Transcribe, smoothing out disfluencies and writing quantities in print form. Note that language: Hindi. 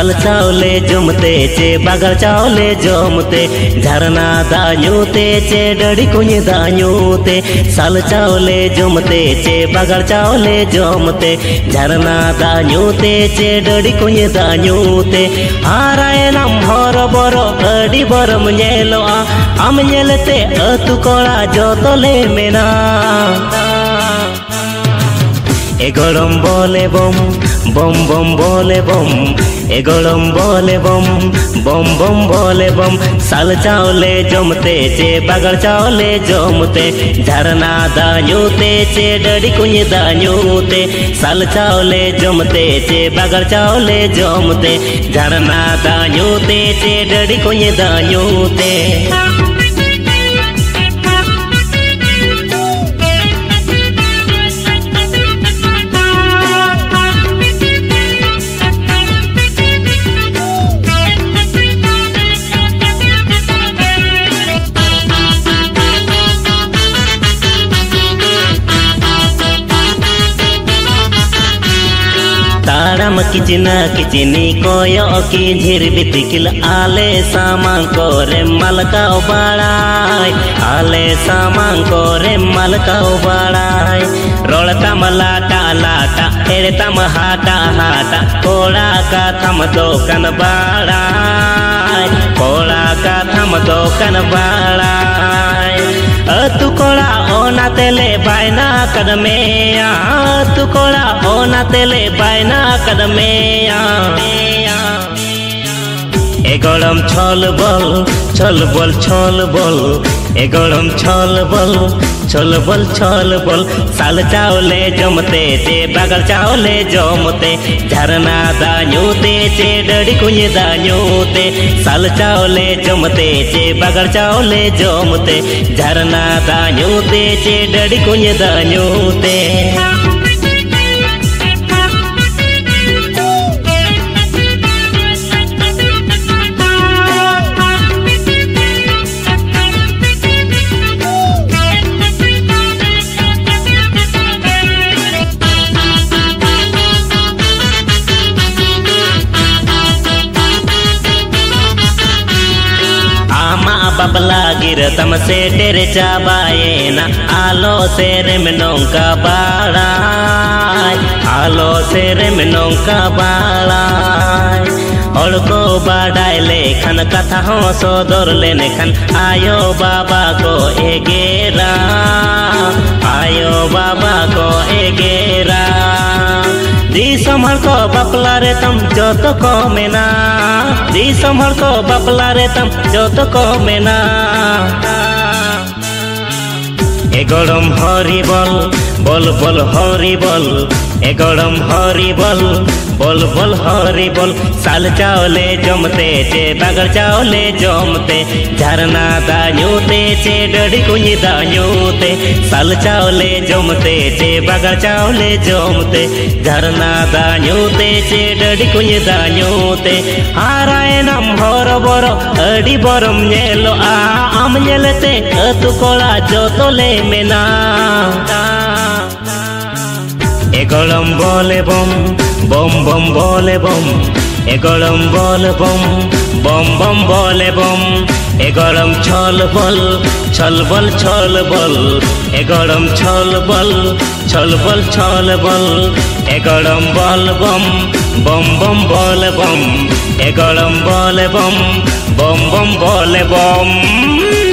साल चावले जमते चे बागर चावले जमते झरना दाñute चे डड़ी कुछ दाñute साल चावले जमते चे बागर चावले जमते झरना दाñute चे डड़ी कुछ दाñute हाराए नाम हर बरो अड़ी बरम नेलोआ आम नेलते अतु कोड़ा जोतले मेना एगोड़म बोले बम बम बम बोले बम एगोड़म बोले बम बम बम बोले बम साल चावले जमते चे बागर चावले जमते झरना दाñute चे डड़ी कुछ दाñute साल चावले जमते चे बागर चावले जमते झरना दाñute चे डड़ी कुछ दाñute ताड़म किचना किचनी कोयो की झिर बितिकिल आले सामान कोरे मलका बाड़ाय आले सामान कोरे मलका बाड़ाय रोड़ता मलाटा लाटा एड़ता हाटा हाटा कोड़ा का थम दोकन बाड़ाय कोड़ा का थम दोकन बाड़ाय अतु कोड़ा ओना तेले बायना कदमेया अतु कोड़ा ओना तेले बायना कदमेया एगोड़म छल बल छल बल छल बल एगोड़म छल बल छल बल छल बल साल चावले जमते चे बागर चावले जमते झरना दाñute चे डड़ी कुछ दाñute साल चावले जमते चे बागर चावले जमते झरना दाñute चे डड़ी कुछ दाñute बबला गिर तम से तेरे चाबाए ना आलो से रेमनों का बाड़ाय आलो से रेमनों का बाड़ाय और को बाड़ाय लेखन कथा हो सोदर लेने खन आयो बाबा को एगेरा आयो बाबा को एगेरा दी संभल को बपला रे तम जो तो को मेना दी संभल को बपला रे तम जो तो को मेना एगोड़म हरि बल बोल बोल हरि बल एगोड़म हरि बल बोल बोल हरि बोल साल चावले जमते चे बागर चावले जमते झरना दाñute चे डड़ी कुछ दाñute साल चावले जमते चे बागर चावले जमते झरना दाñute चे डड़ी कुछ दाñute हाराए नाम हर बरो अड़ी बरम नेलो आम नेलते अतु कोड़ा जोतले मेना एगोड़म बोले बम बम बम बोले बम एगोड़म बोले बम बम बम बोले बम एगोड़म छल बल छल बल छल बल एगोड़म छल बल छल बल छल बल एगोड़म बल बम बम बम बोले बम एगोड़म बोले बम बम बम बोले बम।